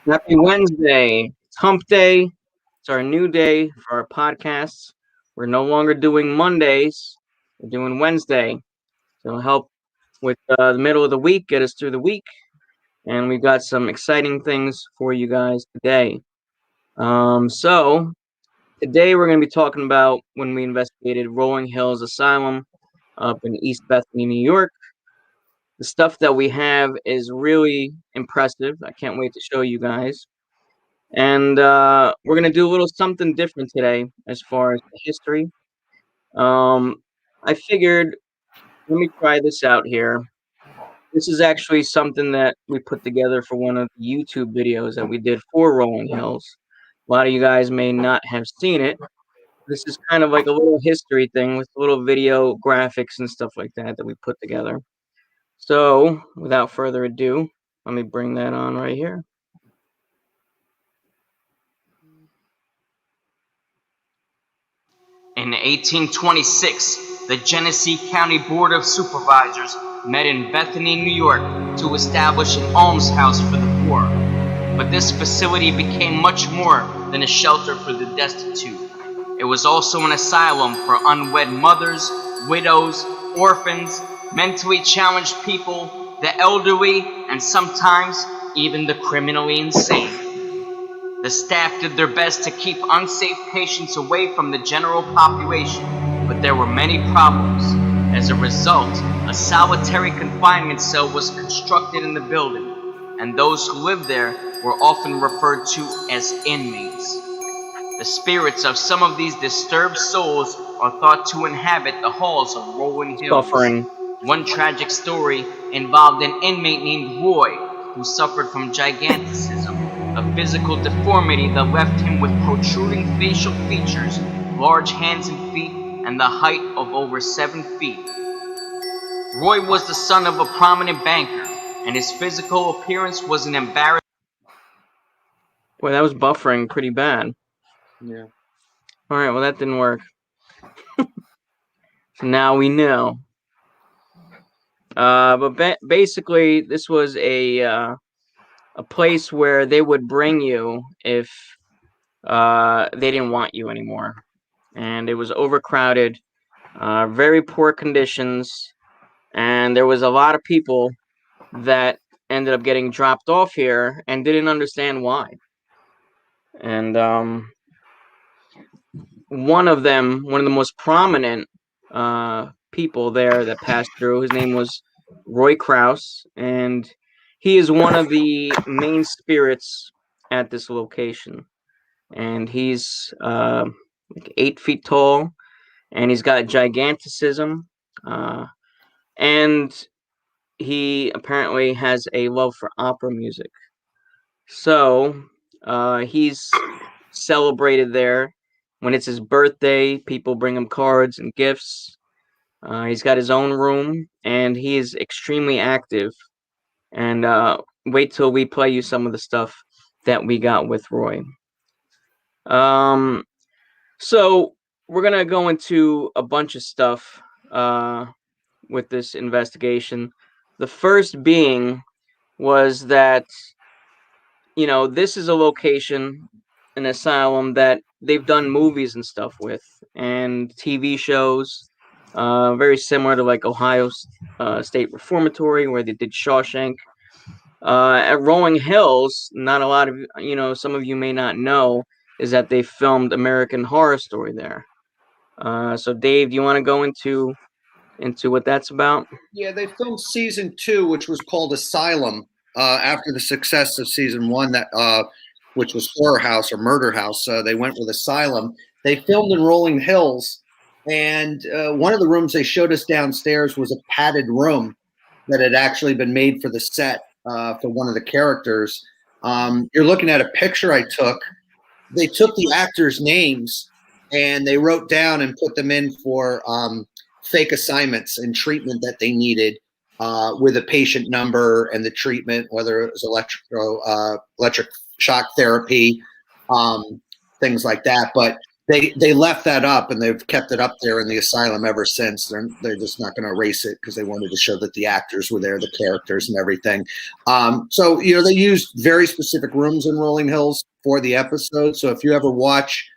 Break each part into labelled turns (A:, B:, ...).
A: Happy Wednesday. It's hump day. It's our new day for our podcasts. We're no longer doing Mondays. We're doing Wednesday. So it'll help with the middle of the week, get us through the week. And we've got some exciting things for you guys today. So today we're going to be talking about when we investigated Rolling Hills Asylum up in East Bethany, New York. The stuff that we have is really impressive. I can't wait to show you guys. And we're going to do a little something different today as far as the history. Um, I figured, let me try this out here. This is actually something that we put together for one of the YouTube videos that we did for Rolling Hills. A lot of you guys may not have seen it. This is kind of like a little history thing with little video graphics and stuff like that that we put together. So, without further ado, let me bring that on right here.
B: In 1826, the Genesee County Board of Supervisors met in Bethany, New York to establish an almshouse for the poor. But this facility became much more than a shelter for the destitute. It was also an asylum for unwed mothers, widows, orphans, mentally challenged people, the elderly, and sometimes even the criminally insane. The staff did their best to keep unsafe patients away from the general population, but there were many problems. As a result, a solitary confinement cell was constructed in the building, and those who lived there were often referred to as inmates. The spirits of some of these disturbed souls are thought to inhabit the halls of Rolling Hills.
A: Buffering.
B: One tragic story involved an inmate named Roy who suffered from giganticism, a physical deformity that left him with protruding facial features, large hands and feet, and the height of over 7 feet. Roy was the son of a prominent banker, and his physical appearance was an embarrassment.
A: Boy, that was buffering pretty bad.
B: Yeah.
A: All right, well, that didn't work. So now we know. But basically, this was a place where they would bring you if they didn't want you anymore, and it was overcrowded, very poor conditions, and there was a lot of people that ended up getting dropped off here and didn't understand why. And one of the most prominent people there that passed through, his name was Roy Krause, and he is one of the main spirits at this location. And he's like 8 feet tall, and he's got giganticism, and he apparently has a love for opera music. So he's celebrated there. When it's his birthday, people bring him cards and gifts. He's got his own room, and he is extremely active. And wait till we play you some of the stuff that we got with Roy. So we're gonna go into a bunch of stuff with this investigation. The first being was that this is a location, an asylum that they've done movies and stuff with, and TV shows, very similar to like Ohio State Reformatory, where they did Shawshank. At Rolling Hills, not a lot of some of you may not know is that they filmed American Horror Story there. So Dave, do you want to go into what that's about?
C: Yeah, they filmed season 2, which was called Asylum, after the success of season 1, which was Horror House or Murder House. They went with Asylum. They filmed in Rolling Hills, and one of the rooms they showed us downstairs was a padded room that had actually been made for the set for one of the characters. You're looking at a picture I took. They took the actors' names and they wrote down and put them in for fake assignments and treatment that they needed, with a patient number and the treatment, whether it was electric shock therapy, things like that. But They left that up, and they've kept it up there in the asylum ever since. They're just not going to erase it because they wanted to show that the actors were there, the characters, and everything. So they used very specific rooms in Rolling Hills for the episode. So if you ever watch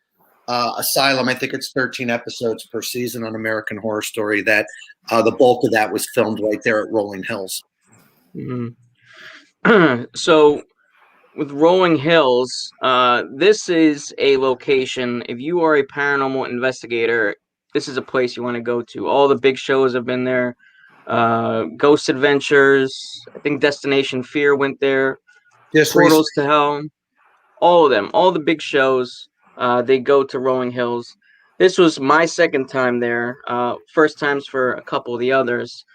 C: Asylum, I think it's 13 episodes per season on American Horror Story. That the bulk of that was filmed right there at Rolling Hills.
A: Mm-hmm. So with Rolling Hills, this is a location. If you are a paranormal investigator, this is a place you want to go to. All the big shows have been there. Ghost Adventures, I think Destination Fear went there.
C: Just
A: Portals to Hell, all of them, all the big shows, they go to Rolling Hills. This was my second time there. First times for a couple of the others.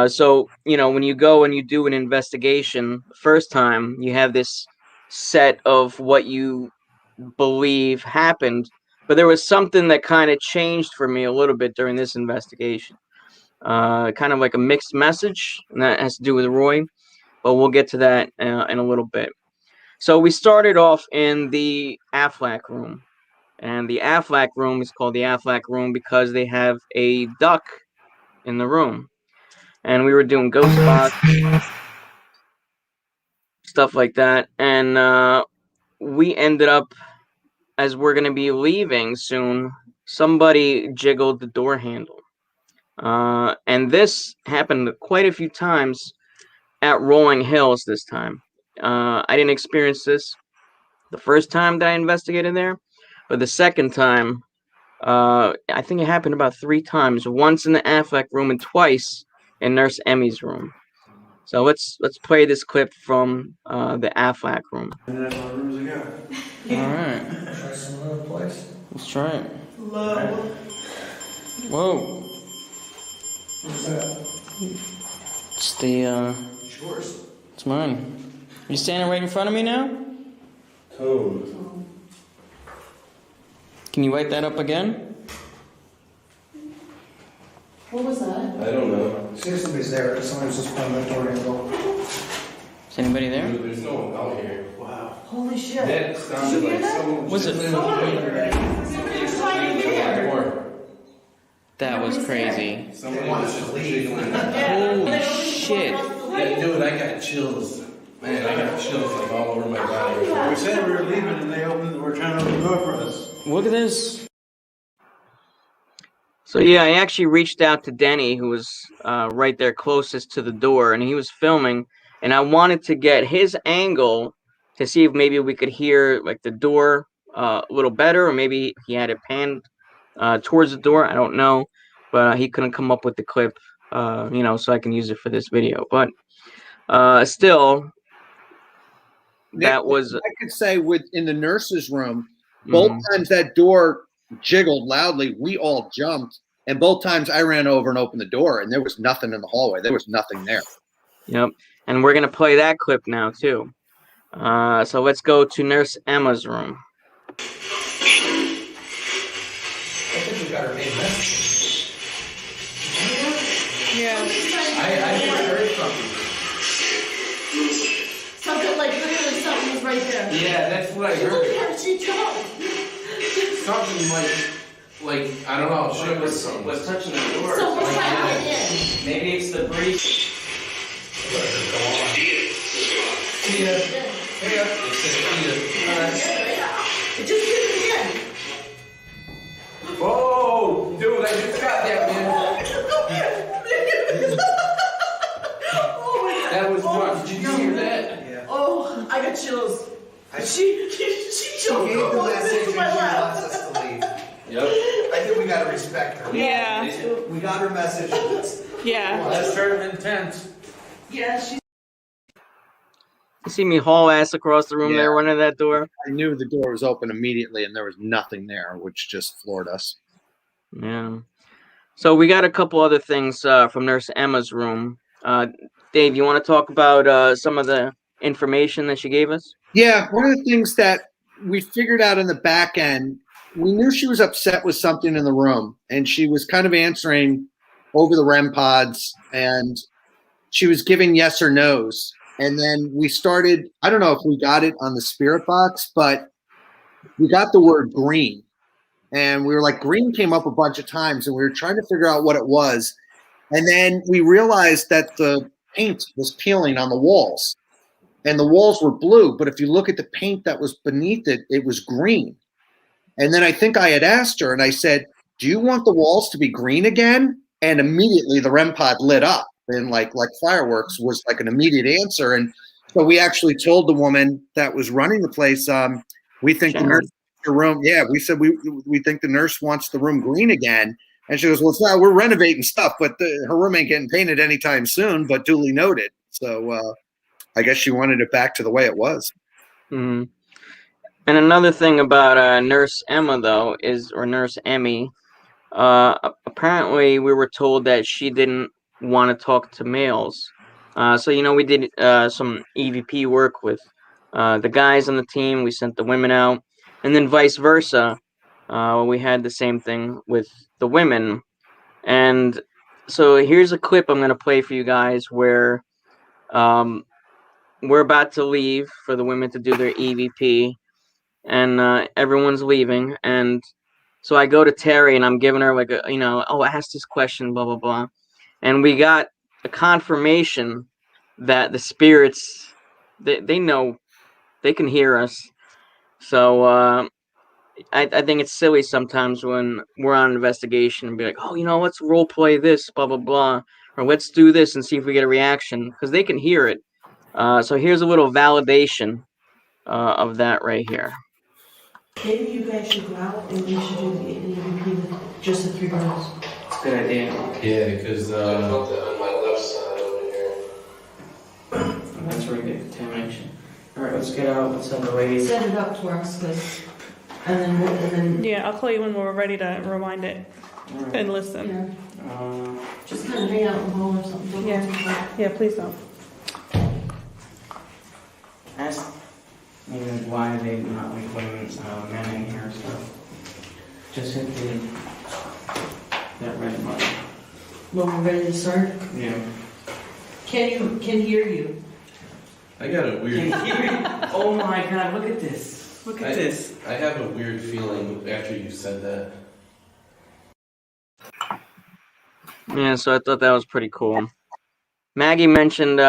A: So, when you go and you do an investigation the first time, you have this set of what you believe happened. But there was something that kind of changed for me a little bit during this investigation. Kind of like a mixed message, and that has to do with Roy. But we'll get to that in a little bit. So we started off in the Affleck room. And the Affleck room is called the Affleck room because they have a duck in the room. And we were doing ghost box, stuff like that. And we ended up, as we're going to be leaving soon, somebody jiggled the door handle. And this happened quite a few times at Rolling Hills this time. I didn't experience this the first time that I investigated there, but the second time, I think it happened about 3 times. Once in the Affleck room and twice in Nurse Emmy's room. So let's play this clip from the Affleck room.
D: And that's what rooms we got.
A: All right.
D: Try some other place.
A: Let's try it.
D: Low.
A: Whoa.
D: What's that?
A: It's the
D: It's yours.
A: it's mine. You standing right in front of me now?
D: Code.
A: Can you light that up again?
E: What was that?
D: I don't know.
F: See if somebody's there. Somebody's just playing that door handle.
A: Is anybody there?
D: There's no one out here. Wow.
E: Holy shit.
D: That sounded like someone
A: Was it?
E: Somebody was trying to get here.
A: That was crazy.
D: Someone
F: wants
D: was
F: to
D: just
F: leave.
D: jiggling.
A: Holy shit.
D: Yeah, dude, I got chills. Man, I got chills like all over my body.
F: We said we were leaving and they were trying to open the door for us.
A: Look at this. So yeah, I actually reached out to Denny, who was right there closest to the door, and he was filming, and I wanted to get his angle to see if maybe we could hear like the door a little better, or maybe he had it panned towards the door. I don't know, but he couldn't come up with the clip, so I can use it for this video. But still, that was.
C: I could say in the nurse's room, both times that door jiggled loudly, we all jumped, and both times I ran over and opened the door, and there was nothing in the hallway. There was nothing there.
A: Yep, and we're gonna play that clip now too. So let's go to Nurse Emma's room.
F: I think we got her main message.
E: Yeah.
D: I just heard something.
E: Something like literally something was right there.
D: Yeah, that's what I
E: Look
D: heard.
E: at her, she jumped.
D: Something like I don't know, shit was something.
B: Was touching the door.
E: So what's
D: like,
E: happening
D: yeah.
E: in?
B: Maybe it's the breeze.
D: See ya. See ya.
E: It just did it again.
D: Oh, dude, I just got that, man. That was rough. Did you hear that?
F: Yeah.
E: Oh, I got chills. She
F: She
E: jumped
F: gave the
E: over
F: message and
E: into
F: she
E: my lap.
F: wants us to leave.
D: Yep.
F: I think we gotta respect her.
G: Yeah,
F: We got her message.
G: yeah.
D: That's sort of intense.
E: Yeah, she.
A: You see me haul ass across the room
C: Yeah.
A: there, running that door.
C: I knew the door was open immediately, and there was nothing there, which just floored us.
A: Yeah. So we got a couple other things from Nurse Emma's room. Dave, you want to talk about some of the information that she gave us?
C: Yeah, one of the things that we figured out in the back end, we knew she was upset with something in the room, and she was kind of answering over the REM pods, and she was giving yes or no's. And then we started, I don't know if we got it on the spirit box, but we got the word green. and we were like, green came up a bunch of times, and we were trying to figure out what it was. And then we realized that the paint was peeling on the walls, and the walls were blue. But if you look at the paint that was beneath it, it was green. And then I think I had asked her, and I said, "Do you want the walls to be green again?" And immediately the REM pod lit up, and like fireworks was like an immediate answer. And so we actually told the woman that was running the place, we think the nurse room. Yeah, we said we think the nurse wants the room green again. And she goes, "Well, it's not. We're renovating stuff, but her room ain't getting painted anytime soon." But duly noted. So I guess she wanted it back to the way it was.
A: Mm-hmm. And another thing about Nurse Emma, though, or Nurse Emmy, apparently we were told that she didn't want to talk to males. So, we did some EVP work with the guys on the team. We sent the women out. And then vice versa. We had the same thing with the women. And so here's a clip I'm going to play for you guys where we're about to leave for the women to do their EVP. And everyone's leaving, and so I go to Terry and I'm giving her like ask this question, blah blah blah, and we got a confirmation that the spirits they know, they can hear us. So I think it's silly sometimes when we're on an investigation and be like, let's role play this, blah blah blah, or let's do this and see if we get a reaction, because they can hear it. So here's a little validation of that right here.
E: Maybe you guys should go out and we should do the EVP with just the 3 girls.
A: It's a good idea.
D: Yeah, because
B: on my left side over here.
A: That's where we get contamination. All right, let's get out. Let's have the ladies.
E: Set it up for us, and then.
G: Yeah, I'll call you when we're ready to rewind it and listen.
E: Yeah. Just kind of hang out in the hall or something.
G: Yeah, please don't.
A: Ask maybe why they not like women, men in here, so just hit that red button.
E: When we're ready to start.
A: Yeah.
E: Can hear you.
D: I got a weird.
A: Oh my God! Look at this. Look at this.
D: I have a weird feeling after you said that.
A: Yeah, so I thought that was pretty cool. Maggie mentioned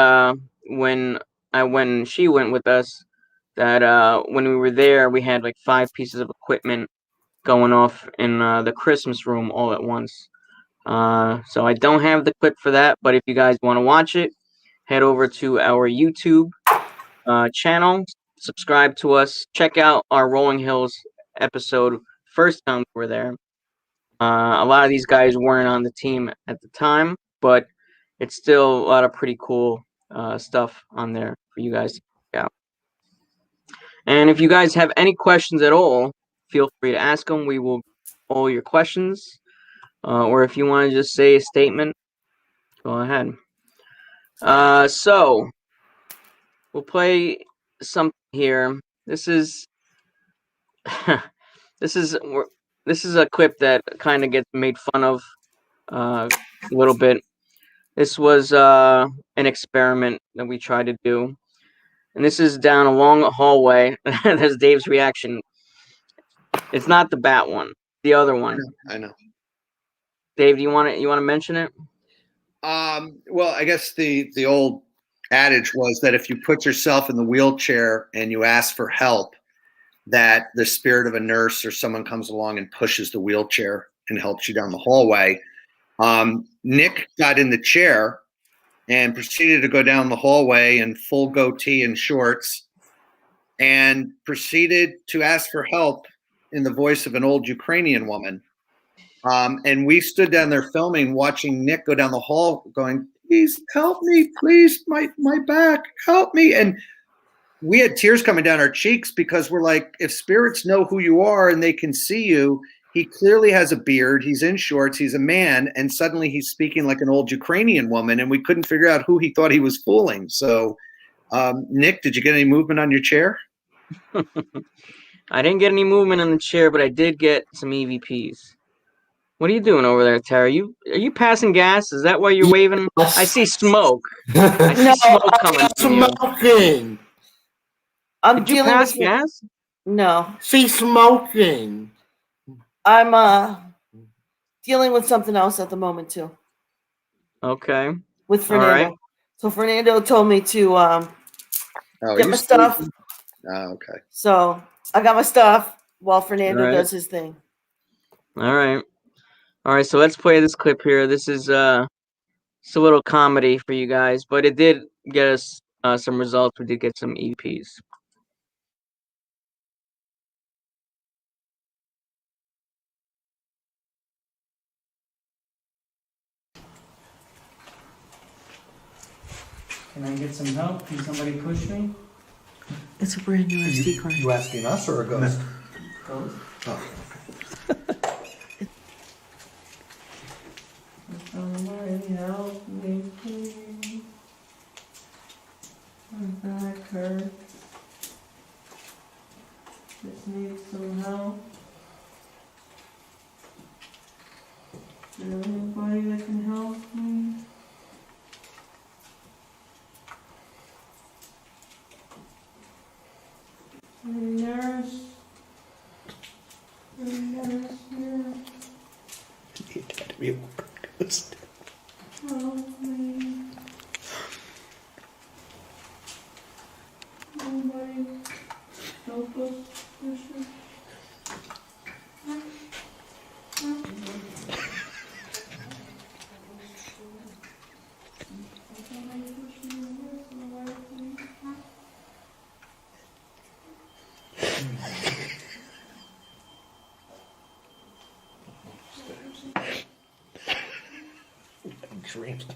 A: when she went with us that when we were there, we had like 5 pieces of equipment going off in the Christmas room all at once. So I don't have the clip for that, but if you guys want to watch it, head over to our YouTube channel, subscribe to us, check out our Rolling Hills episode first time we were there. A lot of these guys weren't on the team at the time, but it's still a lot of pretty cool stuff on there for you guys to check out. And if you guys have any questions at all, feel free to ask them. We will all your questions. Or if you want to just say a statement, go ahead. So we'll play something here. This is this is a clip that kind of gets made fun of a little bit. This was an experiment that we tried to do. And this is down a long hallway. There's Dave's reaction. It's not the bat one, the other one.
C: I know.
A: Dave, do you want to mention it?
C: Well, I guess the old adage was that if you put yourself in the wheelchair and you ask for help, that the spirit of a nurse or someone comes along and pushes the wheelchair and helps you down the hallway. Nick got in the chair and proceeded to go down the hallway in full goatee and shorts, and proceeded to ask for help in the voice of an old Ukrainian woman. And we stood down there filming, watching Nick go down the hall going, "Please help me, please, my back, help me." And we had tears coming down our cheeks because we're like, if spirits know who you are and they can see you, he clearly has a beard, he's in shorts, he's a man, and suddenly he's speaking like an old Ukrainian woman, and we couldn't figure out who he thought he was fooling. So, Nick, did you get any movement on your chair?
A: I didn't get any movement on the chair, but I did get some EVPs. What are you doing over there, Terry? Are you passing gas? Is that why you're waving? I see smoke. I see smoke coming from you.
H: Smoking.
A: Did you pass gas?
H: No. See, smoking.
E: I'm dealing with something else at the moment too.
A: Okay.
E: With Fernando.
A: right.
E: So Fernando told me to get my stuff.
C: Oh, okay.
E: So I got my stuff while Fernando
A: Right.
E: does his thing.
A: All right. All right. So let's play this clip here. This is it's a little comedy for you guys, but it did get us some results. We did get some EPs.
H: Can I get some help? Can somebody push me?
E: It's a brand new SD card.
I: You asking us or a ghost?
H: Ghost?
I: Oh.
H: Somebody help me, please. My back hurts. Just need some help. Is there anybody that can help me? Any nurse? Any nurse here?
I: You had to be a ghost.
H: Help me. Nobody help us, Bishop.
I: Dreams.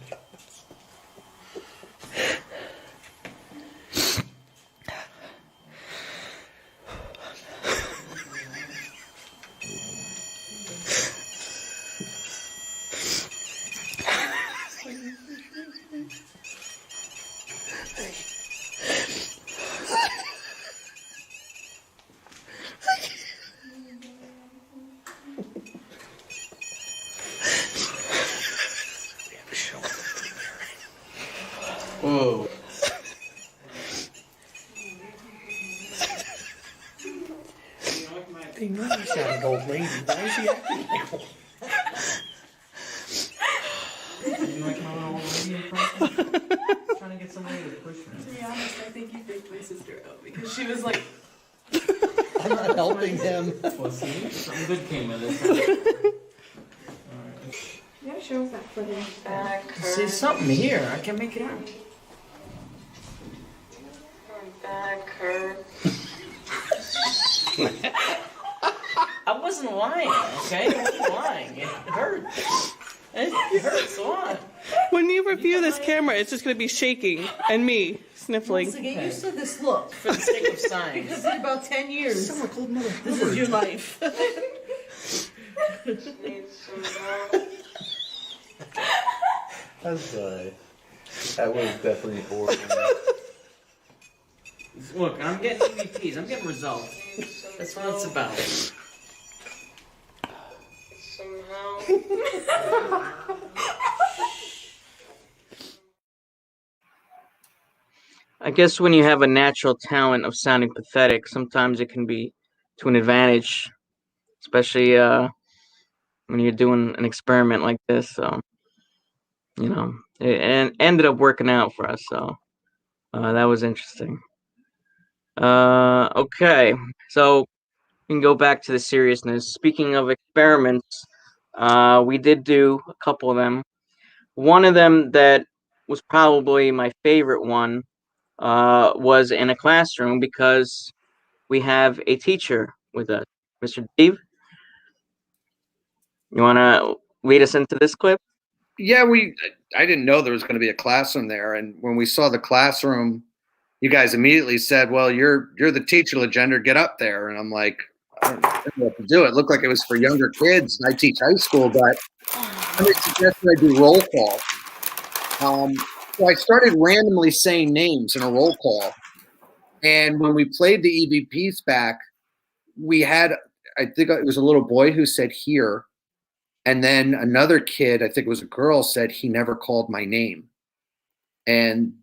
H: Whoa.
I: They know you sound an old lady. Why is she acting like one?
H: You like my little old lady impression? Trying to get somebody to push me.
J: To be honest, I think you faked my sister out because she was like,
I: I'm not helping him.
H: Well, see, something good came of this. Alright.
J: you gotta show us that footage.
H: See something here. I can make it out.
J: Back hurt.
H: I wasn't lying, okay? I wasn't lying. It hurts. It hurts a lot.
G: When you review this camera, it's just going to be shaking and me sniffling.
E: So get used to this look.
H: For the sake of science.
E: Because in about 10 years,
I: Sound like old Mother
E: this is your life.
I: That's that was definitely horrible.
H: Look, I'm getting EVPs. I'm getting results. That's what it's about.
A: I guess when you have a natural talent of sounding pathetic, sometimes it can be to an advantage, especially when you're doing an experiment like this. So, it ended up working out for us. So that was interesting. Okay, so we can go back to the seriousness. Speaking of experiments, we did do a couple of them. One of them that was probably my favorite one was in a classroom because we have a teacher with us. Mr. Dave, you want to lead us into this clip?
C: Yeah, I didn't know there was going to be a classroom there, and when we saw the classroom, you guys immediately said, "Well, you're the teacher, Legender. Get up there." And I'm like, I don't know what to do. It looked like it was for younger kids, and I teach high school, but somebody suggested I do roll call. So I started randomly saying names in a roll call, and when we played the EVPs back, we had, I think it was a little boy who said "here." And then another kid, I think it was a girl, said he never called my name. And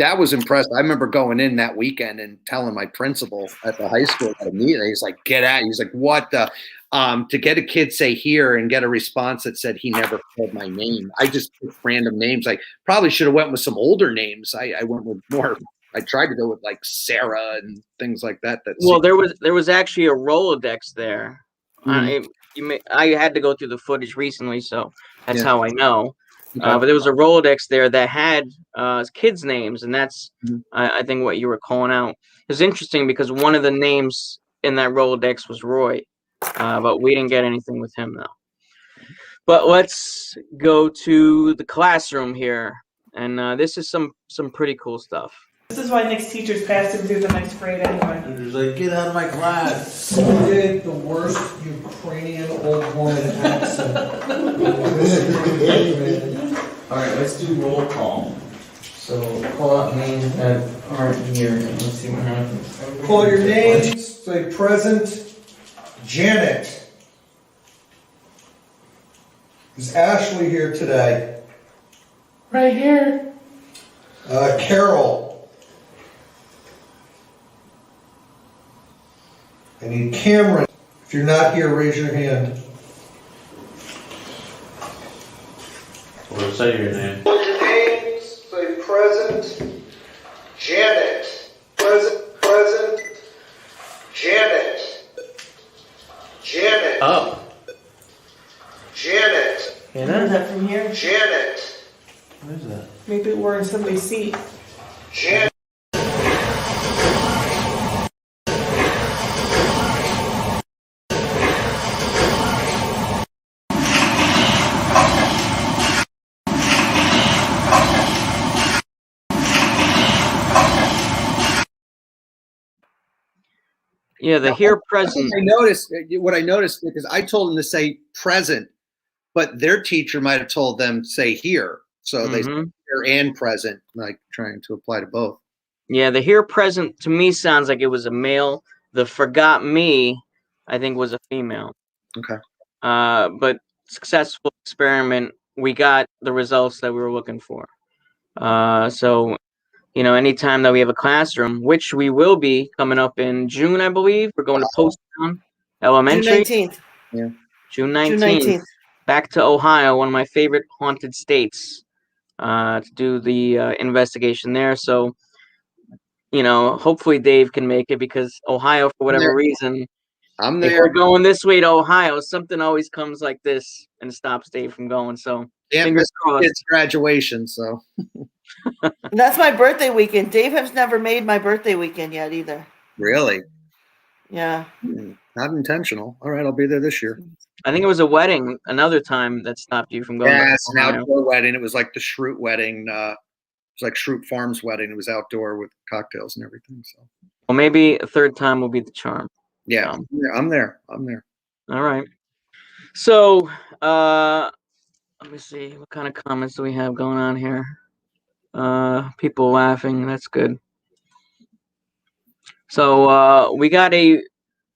C: that was impressive. I remember going in that weekend and telling my principal at the high school at a meeting, he's like, get out. He's like, what the, to get a kid say here and get a response that said he never called my name. I just picked random names. I probably should have went with some older names. I went with more, I tried to go with like Sarah and things like that.
A: Well, there was actually a Rolodex there.
C: Mhm.
A: I had to go through the footage recently, so that's
C: Yeah.
A: how I know.
C: Okay.
A: But there was a Rolodex there that had kids' names, and that's
C: Mhm.
A: I think what you were calling out. It was interesting because one of the names in that Rolodex was Roy, but we didn't get anything with him though. But let's go to the classroom here, and this is some pretty cool stuff.
G: This is why Nick's teachers passed him through the next grade anyway.
D: And he's like, get out of my class.
F: Someday the worst Ukrainian old woman accent.
H: Alright, let's do roll call. So call out names that aren't here and let's see what happens.
F: Call your names, say present. Janet. Is Ashley here today?
H: Right here.
F: Carol. I need Cameron. If you're not here, raise your hand.
D: Or say your name.
F: Call your names, say present. Janet. Present. Janet. Janet.
H: Up.
F: Janet.
G: Is that from here?
F: Janet.
D: What is that?
G: Maybe we're in somebody's seat.
F: Janet.
A: Yeah, the here present.
C: I noticed what I noticed because I told them to say present, but their teacher might have told them say here. So they say here and present, like trying to apply to both.
A: Yeah, the here present to me sounds like it was a male. The forgot me, I think, was a female.
C: Okay.
A: But successful experiment. We got the results that we were looking for. So, you know, anytime that we have a classroom, which we will be coming up in June, I believe, we're going to Poasttown Elementary.
G: June 19th.
C: Yeah.
A: June 19th. Back to Ohio, one of my favorite haunted states, to do the investigation there. So, you know, hopefully Dave can make it because Ohio, for whatever reason,
C: I'm
A: if
C: there.
A: we're going this way to Ohio, something always comes like this and stops Dave from going. So, fingers crossed.
C: It's graduation, so.
K: That's my birthday weekend. Dave has never made my birthday weekend yet either.
C: Really?
K: Yeah.
C: Not intentional. All right, I'll be there this year.
A: I think it was a wedding another time that stopped you from going.
C: Yeah,
A: to
C: it's an
A: Ohio.
C: outdoor wedding. It was like the Schrute wedding. It was like Schrute Farms wedding. It was outdoor with cocktails and everything. So.
A: Well, maybe a third time will be the charm.
C: Yeah, I'm there. I'm there.
A: All right. So, let me see. What kind of comments do we have going on here? People laughing. That's good. So, we got a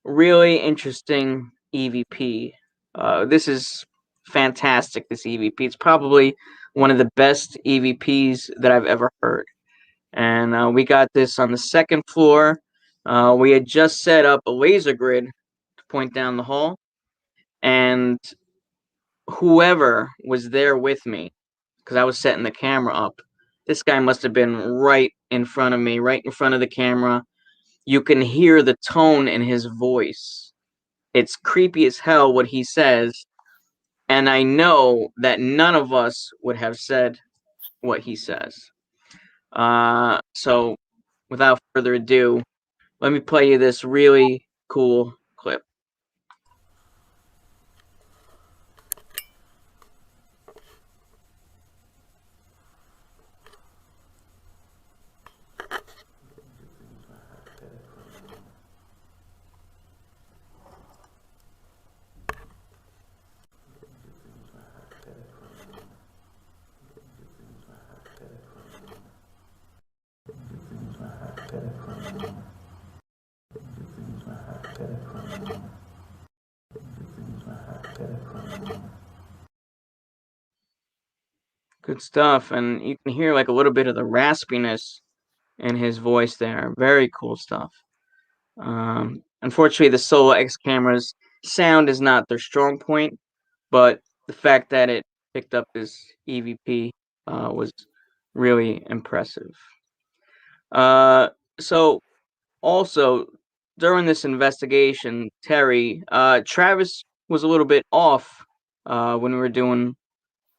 A: really interesting EVP. This is fantastic, this EVP. It's probably one of the best EVPs that I've ever heard. And we got this on the second floor. We had just set up a laser grid to point down the hall. And whoever was there with me, because I was setting the camera up, this guy must have been right in front of me, right in front of the camera. You can hear the tone in his voice. It's creepy as hell what he says. And I know that none of us would have said what he says. So without further ado, let me play you this really cool clip. Good stuff, and you can hear like a little bit of the raspiness in his voice there. Very cool stuff. Unfortunately, the Solo X cameras sound is not their strong point, but the fact that it picked up this EVP was really impressive. So also during this investigation, Terry, Travis was a little bit off when we were doing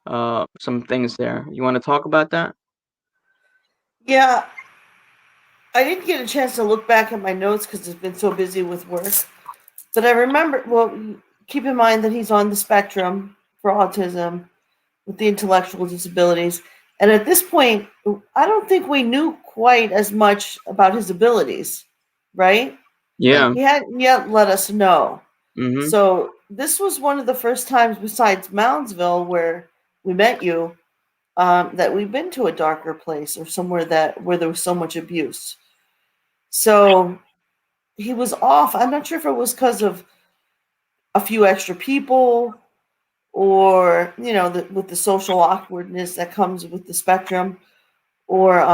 A: some things there. You want to talk about that?
K: Yeah, I didn't get a chance to look back at my notes because I've been so busy with work. But I remember, well, keep in mind that he's on the spectrum for autism with the intellectual disabilities. And at this point, I don't think we knew quite as much about his abilities, right?
A: Yeah.
K: He hadn't yet let us know.
A: Mm-hmm.
K: So this was one of the first times besides Moundsville where we met you that we've been to a darker place or somewhere where there was so much abuse. So he was off. I'm not sure if it was because of a few extra people or, with the social awkwardness that comes with the spectrum or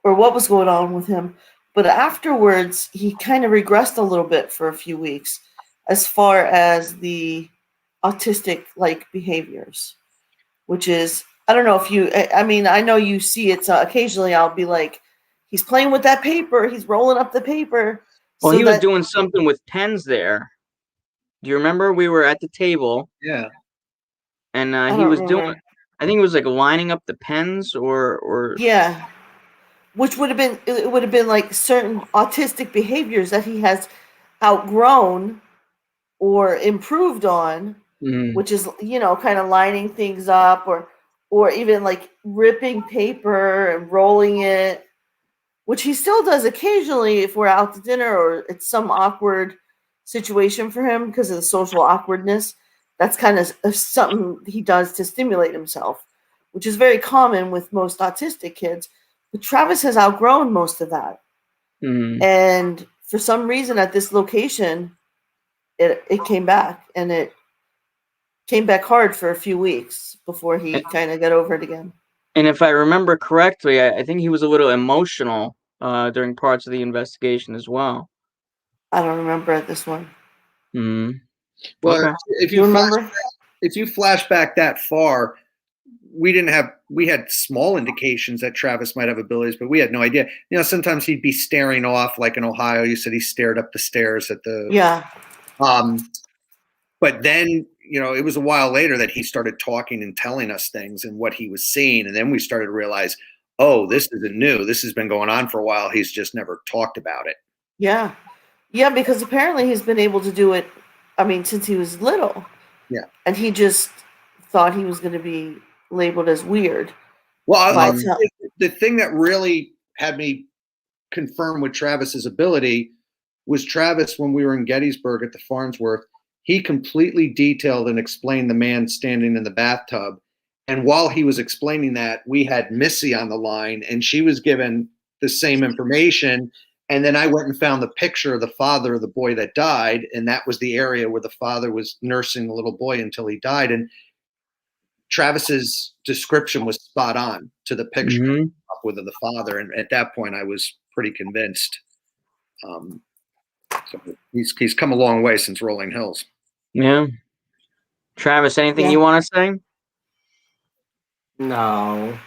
K: what was going on with him. But afterwards, he kind of regressed a little bit for a few weeks as far as the autistic like behaviors, which is, I don't know if I mean, I know you see it. So occasionally I'll be like, he's playing with that paper. He's rolling up the paper.
A: Well,
K: So
A: he was
K: that,
A: doing something with pens there. Do you remember we were at the table?
C: Yeah.
A: And
K: I
A: he
K: don't
A: was doing,
K: remember.
A: I think it was like lining up the pens or.
K: Yeah. Which it would have been like certain autistic behaviors that he has outgrown or improved on,
A: Mm,
K: which is, kind of lining things up or even like ripping paper and rolling it, which he still does occasionally if we're out to dinner or it's some awkward situation for him because of the social awkwardness. That's kind of something he does to stimulate himself, which is very common with most autistic kids. But Travis has outgrown most of that.
A: mm.
K: And for some reason at this location, it came back and it came back hard for a few weeks before he kind of got over it again.
A: And if I remember correctly, I think he was a little emotional during parts of the investigation as well.
K: I don't remember this one.
A: Mm.
C: Well,
A: Okay.
C: if
K: You
C: you
K: remember?
C: if you flash back that far, we had small indications that Travis might have abilities, but we had no idea. Sometimes he'd be staring off, like in Ohio. You said he stared up the stairs at the.
K: Yeah.
C: But then, it was a while later that he started talking and telling us things and what he was seeing, and then we started to realize, oh, this isn't new. This has been going on for a while. He's just never talked about it.
K: Yeah. Yeah, because apparently he's been able to do it, I mean, since he was little.
C: Yeah.
K: And he just thought he was going to be labeled as weird.
C: Well, the thing that really had me confirm with Travis's ability was Travis, when we were in Gettysburg at the Farnsworth, he completely detailed and explained the man standing in the bathtub. And while he was explaining that, we had Missy on the line, and she was given the same information. And then I went and found the picture of the father of the boy that died, and that was the area where the father was nursing the little boy until he died. And Travis's description was spot on to the picture with the father. And at that point, I was pretty convinced. So he's come a long way since Rolling Hills.
A: Yeah. Travis, anything you want to say?
H: No.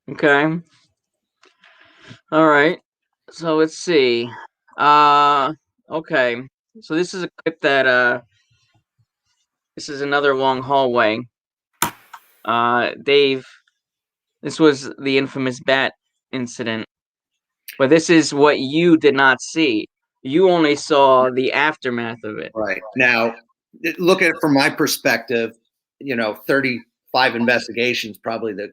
A: Okay. All right. So let's see. Okay. So this is a clip that this is another long hallway. Dave, this was the infamous bat incident. But this is what you did not see. You only saw the aftermath of it.
C: Right. Now, look at it from my perspective, 35 investigations, probably the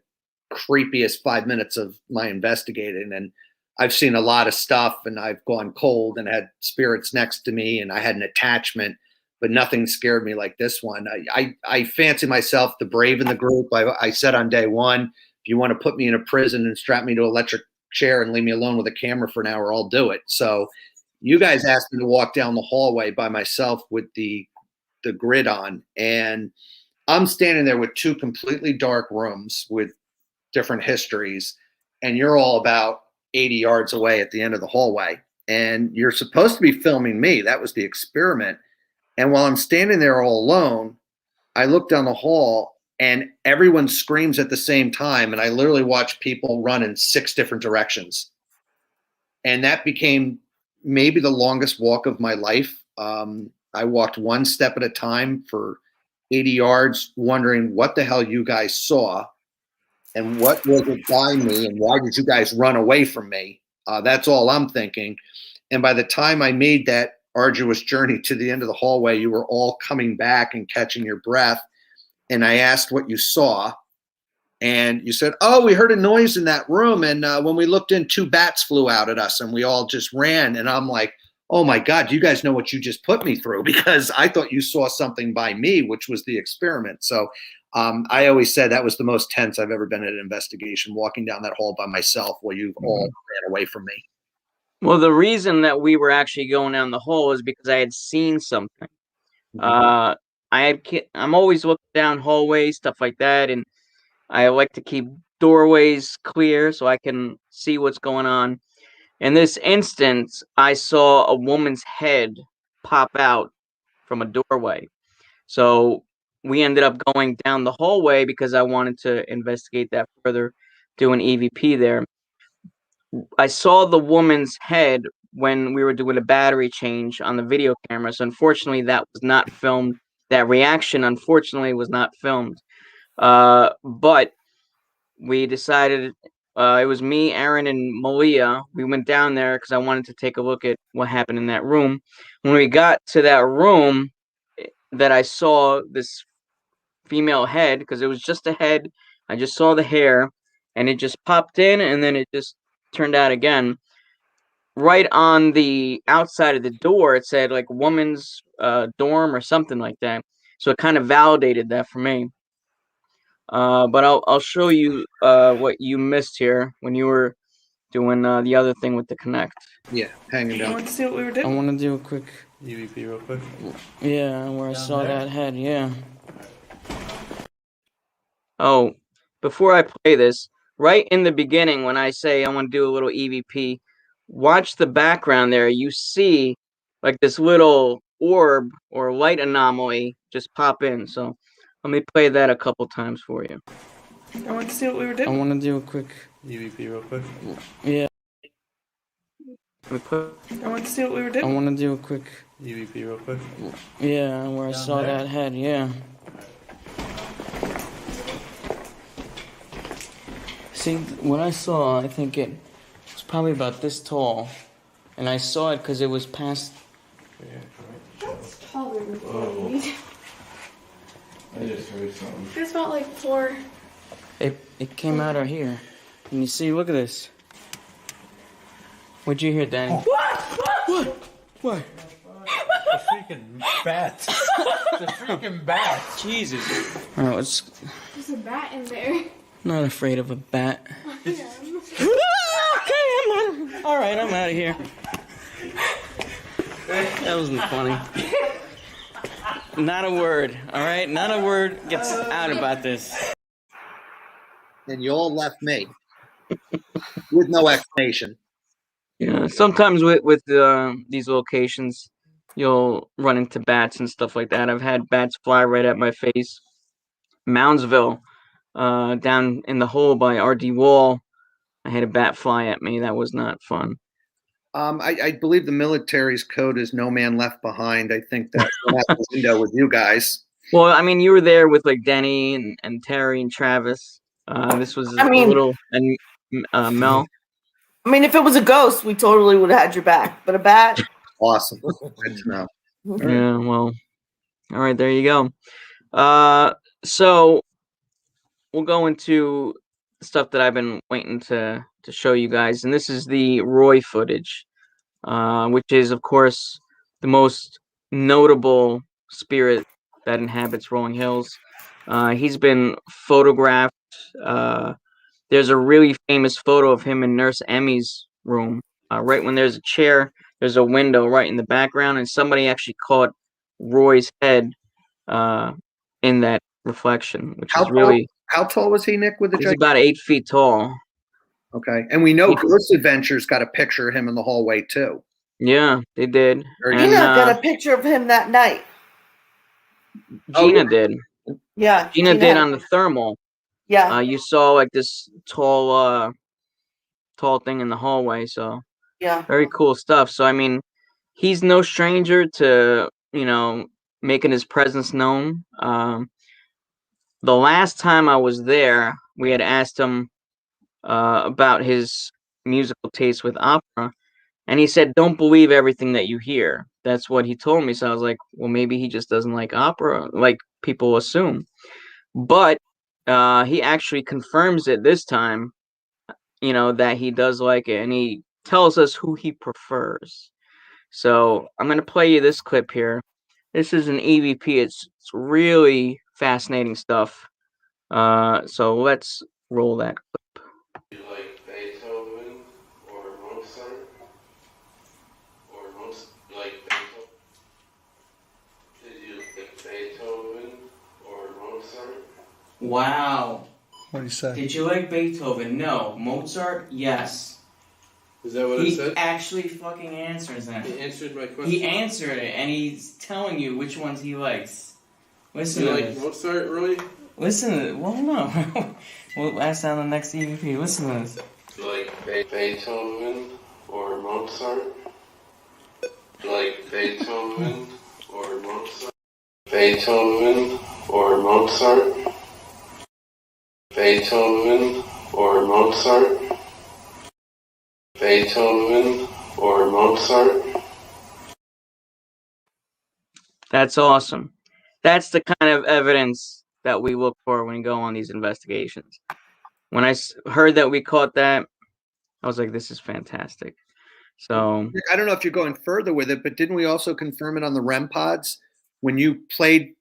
C: creepiest 5 minutes of my investigating. And I've seen a lot of stuff, and I've gone cold and had spirits next to me, and I had an attachment, but nothing scared me like this one. I fancy myself the brave in the group. I said on day one, if you want to put me in a prison and strap me to an electric chair and leave me alone with a camera for an hour, I'll do it. So you guys asked me to walk down the hallway by myself with the grid on, and I'm standing there with two completely dark rooms with different histories. and you're all about 80 yards away at the end of the hallway. And you're supposed to be filming me. That was the experiment. And while I'm standing there all alone, I look down the hall and everyone screams at the same time. And I literally watch people run in 6 different directions. And that became maybe the longest walk of my life. I walked one step at a time for 80 yards, wondering what the hell you guys saw and what was it by me and why did you guys run away from me? That's all I'm thinking. And by the time I made that arduous journey to the end of the hallway, you were all coming back and catching your breath. And I asked what you saw. And you said, oh, we heard a noise in that room. And when we looked in, 2 bats flew out at us and we all just ran. And I'm like, oh my God, you guys know what you just put me through, because I thought you saw something by me, which was the experiment. So I always said that was the most tense I've ever been at an investigation, walking down that hall by myself while you all ran away from me.
A: Well, the reason that we were actually going down the hole is because I had seen something. I'm always looking down hallways, stuff like that, and I like to keep doorways clear so I can see what's going on. In this instance, I saw a woman's head pop out from a doorway. So we ended up going down the hallway because I wanted to investigate that further, do an EVP there. I saw the woman's head when we were doing a battery change on the video camera. So unfortunately, that was not filmed. That reaction, unfortunately, was not filmed. But we decided, it was me, Aaron, and Malia. We went down there because I wanted to take a look at what happened in that room. When we got to that room, that I saw this female head, because it was just a head. I just saw the hair, and it just popped in, and then it just turned out again. Right on the outside of the door, it said like woman's dorm or something like that. So it kind of validated that for me. But I'll show you what you missed here when you were doing the other thing with the Connect.
C: Yeah, hanging
G: You
C: down.
G: want to see what we were doing?
I: I want to do a quick EVP real quick. Yeah, where I saw that head, yeah.
A: Oh, before I play this, right in the beginning when I say I want to do a little EVP, watch the background there. You see like this little orb or light anomaly just pop in. So let me play that a couple times for you.
G: I want to see what we were
I: I
G: doing.
I: want to do a quick EVP real quick. Yeah.
G: I want to see what we were doing.
I: I want to do a quick EVP real quick. Yeah, where I saw that head, yeah. See, what I saw, I think it was probably about this tall. And I saw it because it was past...
J: That's taller than what we need.
D: I just heard something.
J: It's about like 4.
I: It came out of here. And you see, look at this. What'd you hear, Danny? What?
F: The freaking bats. The freaking bats.
I: Jesus. Alright, let's...
J: There's a bat in there.
I: Not afraid of a bat.
J: I am.
I: Okay, Alright, I'm out of here. That wasn't funny. Not a word, alright? Not a word gets out about this.
C: And you all left me with no explanation.
A: Yeah, sometimes with these locations, you'll run into bats and stuff like that. I've had bats fly right at my face. Moundsville, down in the hole by RD Wall, I had a bat fly at me. That was not fun.
C: I believe the military's code is no man left behind. I think that went out the window with you guys.
A: Well, I mean, you were there with like Denny and Terry and Travis. This was a little and Mel.
K: I mean, if it was a ghost, we totally would have had your back. But a bat,
C: awesome. Good to know.
A: Yeah, well, all right, there you go. So we'll go into stuff that I've been waiting to show you guys, and this is the Roy footage, which is, of course, the most notable spirit that inhabits Rolling Hills. He's been photographed. There's a really famous photo of him in Nurse Emmy's room. Right when there's a chair, there's a window right in the background, and somebody actually caught Roy's head in that reflection, which is really...
C: How tall was he, Nick? With the
A: He's about 8 feet tall.
C: Okay, and we know Ghost Adventures got a picture of him in the hallway too.
A: Yeah, they did.
K: Gina got a picture of him that night.
A: Gina did.
K: Yeah,
A: Gina did on the thermal.
K: Yeah.
A: You saw like this tall thing in the hallway. So
K: yeah,
A: very cool stuff. So I mean, he's no stranger to making his presence known. The last time I was there, we had asked him about his musical taste with opera, and he said, "Don't believe everything that you hear." That's what he told me. So I was like, "Well, maybe he just doesn't like opera, like people assume." But he actually confirms it this time. That he does like it, and he tells us who he prefers. So I'm gonna play you this clip here. This is an EVP. It's really fascinating stuff. So let's roll that clip.
D: Do you like Beethoven or Mozart? Or like Beethoven? Did you like Beethoven or Mozart?
H: Wow.
F: What do you say?
H: Did you like Beethoven? No. Mozart? Yes.
D: Is that what it said?
H: He actually fucking answers that.
D: He answered my question.
H: He answered it, and he's telling you which ones he likes. Listen
D: You
H: to
D: like
H: this.
D: Mozart, really?
H: Listen to it. Well, no. We'll ask that on the next EVP. Listen to this.
D: Do you like Beethoven or Mozart? Do you like Beethoven or Mozart? Beethoven or Mozart? Beethoven or Mozart? Beethoven or Mozart?
A: That's awesome. That's the kind of evidence that we look for when we go on these investigations. When I heard that we caught that, I was like, "This is fantastic." So
C: I don't know if you're going further with it, but didn't we also confirm it on the REM pods when you played?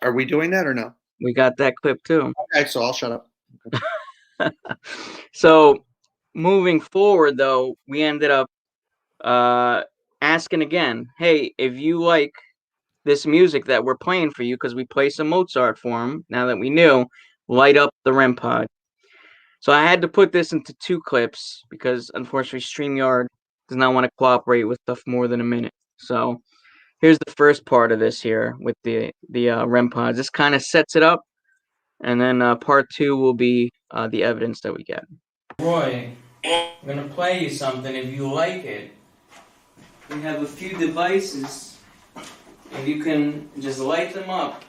C: Are we doing that or no?
A: we got that clip too.
C: Okay, so I'll shut up.
A: So moving forward, though, we ended up asking again, "Hey, if you like this music that we're playing for you, because we play some Mozart for him, now that we knew, light up the REM pod." So I had to put this into 2 clips because unfortunately StreamYard does not want to cooperate with stuff more than a minute. So here's the first part of this here with the REM pods. This kind of sets it up, and then part 2 will be the evidence that we get.
H: Roy, I'm gonna play you something if you like it. We have a few devices. If you can just light them up,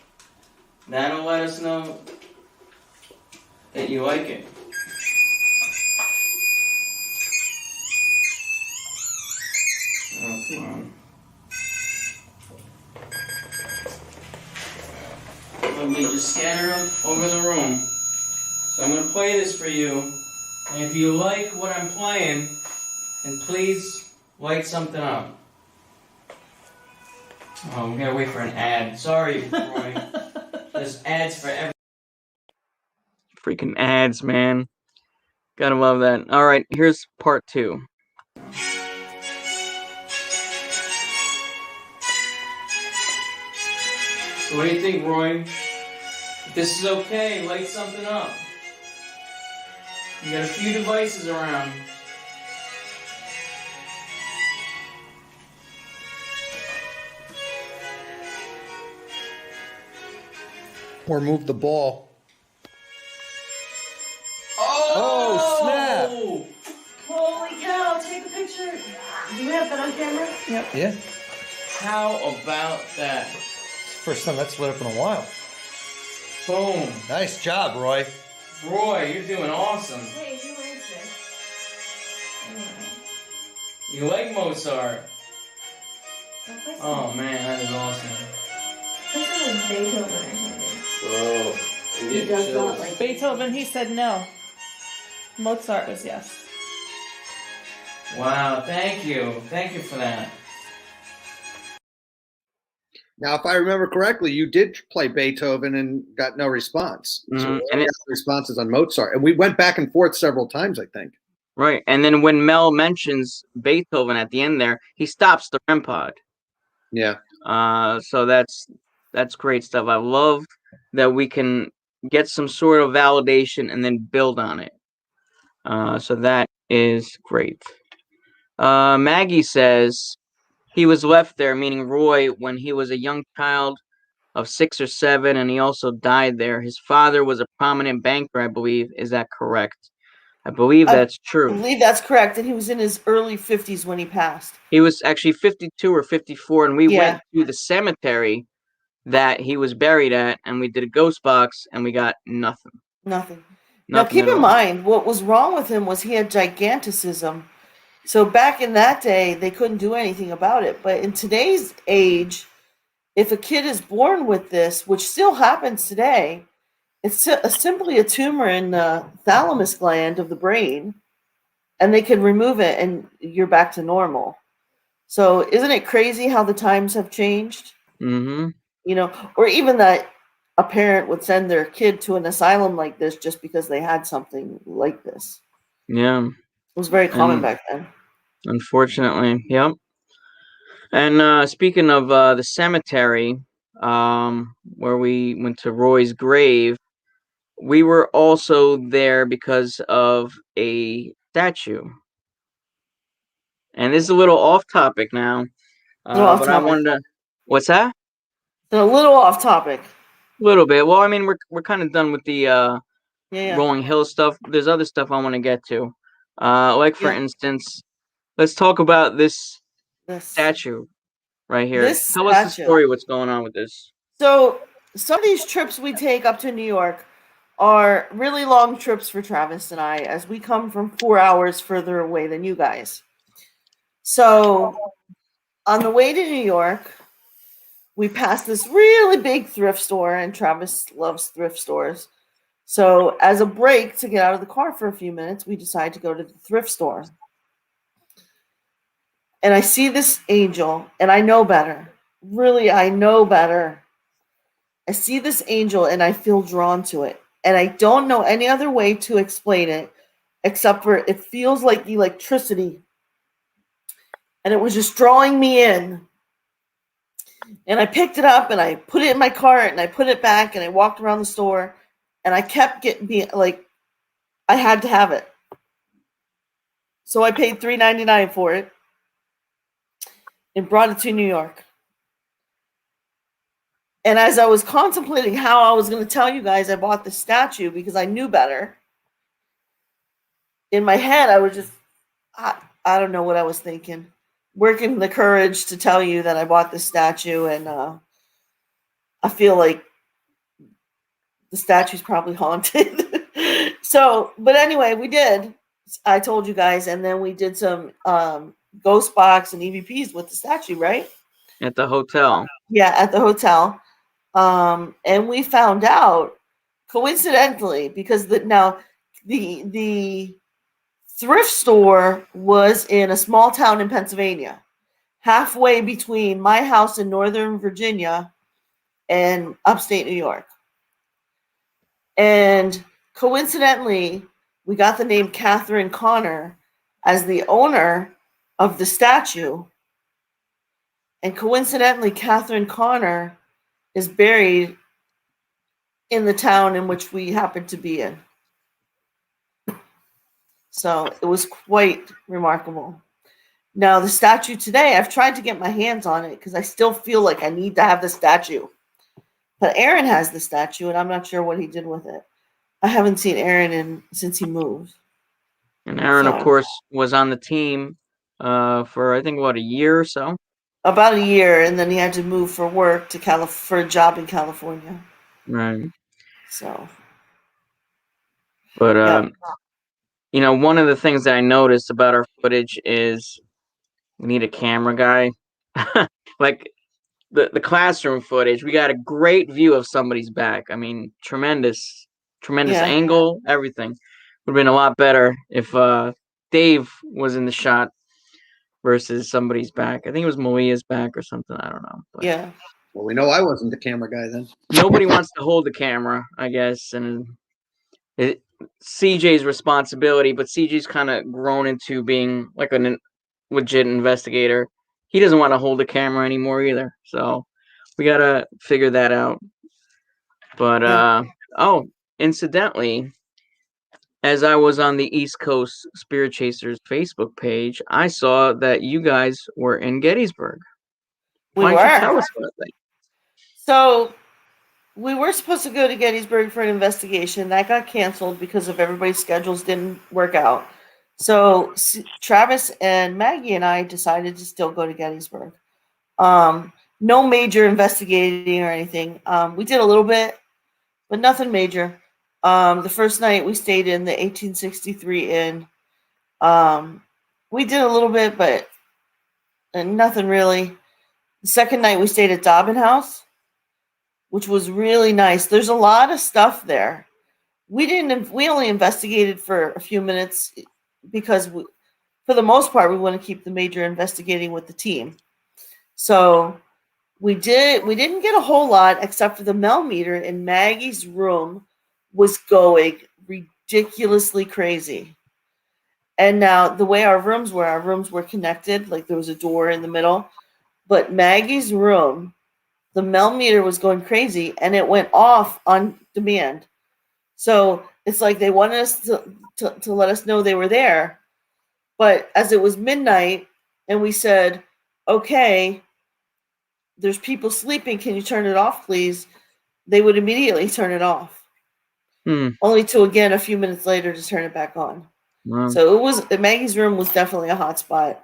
H: that'll let us know that you like it. Oh, come on. Let me just scatter them over the room. So I'm gonna play this for you. And if you like what I'm playing, then please light something up. Oh, we gotta wait for an ad. Sorry, Roy. There's ads for everything.
A: Freaking ads, man. Gotta love that. All right, here's part 2.
H: So what do you think, Roy? If this is okay, light something up. You got a few devices around.
F: Or move the ball.
K: Oh,
F: snap.
E: Holy cow, take a picture. Do you have that on camera?
F: Yep. Yeah.
H: How about that?
F: First time that's lit up in a while.
H: Boom.
F: Nice job, Roy.
H: Roy, you're doing awesome.
E: Wait, who is this?
H: You like Mozart? Oh man, that is awesome.
E: This is Beethoven or something.
D: Oh.
E: He does not like
J: Beethoven, he said no. Mozart was yes.
H: Wow, thank you. Thank you for that.
C: Now, if I remember correctly, you did play Beethoven and got no response. So we
A: and
C: only got responses on Mozart, and we went back and forth several times, I think.
A: Right, and then when Mel mentions Beethoven at the end there, he stops the REM pod.
C: Yeah.
A: So that's great stuff. I love that we can get some sort of validation and then build on it. So that is great. Maggie says he was left there, meaning Roy, when he was a young child of 6 or 7, and he also died there. His father was a prominent banker, I believe. Is that correct? I believe
K: I
A: that's true.
K: believe that's correct. And he was in his early 50s when he passed.
A: He was actually 52 or 54, and we
K: Yeah.
A: went to the cemetery that he was buried at, and we did a ghost box, and we got nothing.
K: Nothing. Now,
A: Nothing
K: keep
A: at
K: in
A: all.
K: mind, what was wrong with him was he had giganticism. So back in that day, they couldn't do anything about it. But in today's age, if a kid is born with this, which still happens today, it's simply a tumor in the thalamus gland of the brain, and they can remove it, and you're back to normal. So isn't it crazy how the times have changed?
A: Mm-hmm.
K: You know, or even that a parent would send their kid to an asylum like this just because they had something like this.
A: Yeah.
K: It was very common
A: And
K: back then.
A: unfortunately, yep. And speaking of the cemetery, where we went to Roy's grave, we were also there because of a statue. And this is a little off topic now,
K: A little off
A: but I
K: topic.
A: wanted to. What's that?
K: A little off topic.
A: A little bit. Well, I mean, we're kind of done with the
K: Yeah.
A: Rolling Hill stuff. There's other stuff I want to get to. Like for
K: Yeah.
A: instance, let's talk about this
K: This
A: statue right here.
K: this
A: Tell us the
K: statue.
A: story. What's going on with this?
K: So some of these trips we take up to New York are really long trips for Travis and I, as we come from 4 hours further away than you guys. So on the way to New York, we passed this really big thrift store, and Travis loves thrift stores. So as a break to get out of the car for a few minutes, we decide to go to the thrift store. And I see this angel, and I know better. Really, I know better. I see this angel, and I feel drawn to it. And I don't know any other way to explain it except for it feels like electricity. And it was just drawing me in. And I picked it up and I put it in my cart and I put it back and I walked around the store and I kept being like, I had to have it. So I paid $3.99 for it and brought it to New York. And as I was contemplating how I was going to tell you guys I bought the statue because I knew better, in my head I was just, I don't know what I was thinking. Working the courage to tell you that I bought the statue, and I feel like the statue's probably haunted. So, but anyway, we did. I told you guys, and then we did some ghost box and EVPs with the statue, right?
A: At the hotel.
K: Yeah, at the hotel. And we found out coincidentally because the thrift store was in a small town in Pennsylvania, halfway between my house in Northern Virginia and upstate New York. And coincidentally, we got the name Catherine Connor as the owner of the statue. And coincidentally, Catherine Connor is buried in the town in which we happen to be in. So it was quite remarkable. Now, the statue today, I've tried to get my hands on it because I still feel like I need to have the statue. But Aaron has the statue, and I'm not sure what he did with it. I haven't seen Aaron since he moved.
A: And Aaron, of course, was on the team for, I think, a year or so?
K: About a year, and then he had to move for work for a job in California.
A: Right.
K: So.
A: But, one of the things that I noticed about our footage is we need a camera guy. Like the classroom footage, we got a great view of somebody's back. I mean, tremendous angle, everything. Would have been a lot better if Dave was in the shot versus somebody's back. I think it was Malia's back or something. I don't know.
K: But. Yeah.
C: Well, we know I wasn't the camera guy then.
A: Nobody wants to hold the camera, I guess, and it's CJ's responsibility. But CJ's kind of grown into being like a legit investigator. He doesn't want to hold the camera anymore either. So we gotta figure that out. But incidentally, as I was on the East Coast Spirit Chasers Facebook page, I saw that you guys were in Gettysburg.
K: We
A: Why don't you
K: were.
A: tell us about that?
K: So we were supposed to go to Gettysburg for an investigation. That got canceled because of everybody's schedules didn't work out. So Travis and Maggie and I decided to still go to Gettysburg. No major investigating or anything. We did a little bit, but nothing major. The first night we stayed in the 1863 Inn. We did a little bit, but nothing really. The second night we stayed at Dobbin House, which was really nice. There's a lot of stuff there. We only investigated for a few minutes because for the most part, we want to keep the major investigating with the team. So we didn't get a whole lot except for the Mel meter in Maggie's room was going ridiculously crazy. And now the way our rooms were connected, like there was a door in the middle. But Maggie's room, the Mel meter was going crazy and it went off on demand. So it's like they wanted us to let us know they were there. But as it was midnight and we said, okay, there's people sleeping. Can you turn it off, please? They would immediately turn it off. Only to, again, a few minutes later to turn it back on.
A: Wow.
K: So Maggie's room was definitely a hot spot.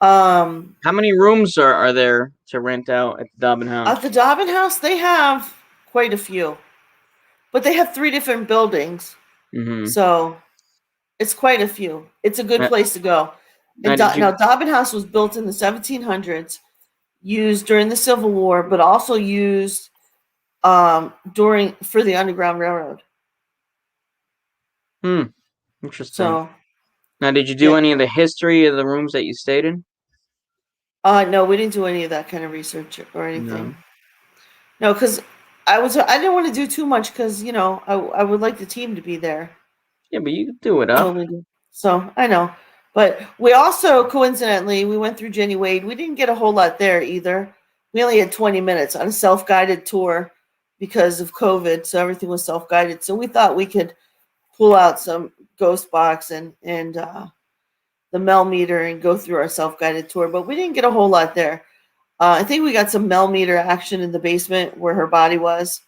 A: How many rooms are there to rent out at the Dobbin House?
K: At the Dobbin House, they have quite a few. But they have 3 different buildings.
A: Mm-hmm.
K: So it's quite a few. It's a good place to go. And now, Dobbin House was built in the 1700s, used during the Civil War, but also used for the Underground Railroad.
A: Interesting.
K: So,
A: now, did you do any of the history of the rooms that you stayed in?
K: No, we didn't do any of that kind of research or anything. No, because I didn't want to do too much because I would like the team to be there.
A: Yeah, but you could do it up.
K: So I know, but we also coincidentally we went through Jenny Wade. We didn't get a whole lot there either. We only had 20 minutes on a self-guided tour because of COVID, so everything was self-guided. So we thought we could pull out some ghost box and the Mel meter and go through our self-guided tour, but we didn't get a whole lot there. I think we got some Mel meter action in the basement where her body was,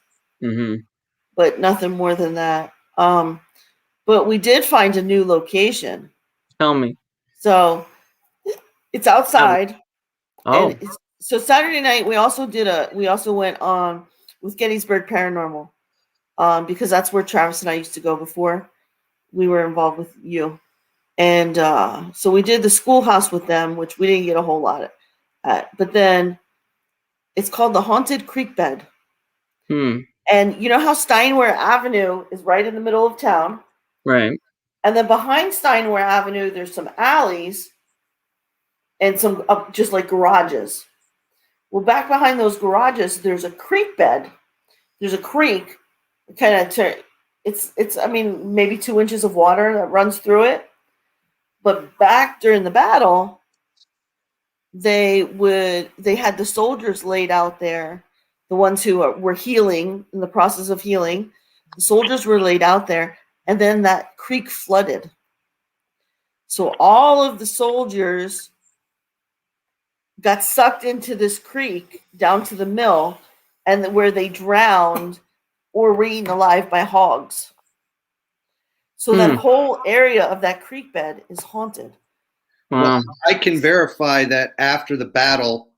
K: but nothing more than that. But we did find a new location.
A: Tell me.
K: So it's outside.
A: Oh.
K: And so Saturday night we also went on with Gettysburg Paranormal, because that's where Travis and I used to go before we were involved with you. And so we did the schoolhouse with them, which we didn't get a whole lot at. But then it's called the Haunted Creek Bed. And you know how Steinway Avenue is right in the middle of town?
A: Right.
K: And then behind Steinway Avenue, there's some alleys and some just like garages. Well, back behind those garages, there's a creek bed. There's a creek, kind of it's maybe 2 inches of water that runs through it. But back during the battle, they had the soldiers laid out there, the ones who were healing, in the process of healing. The soldiers were laid out there, and then that creek flooded. So all of the soldiers got sucked into this creek down to the mill, and where they drowned or were eaten alive by hogs. So that whole area of that creek bed is haunted.
C: Well, I can verify that after the battle,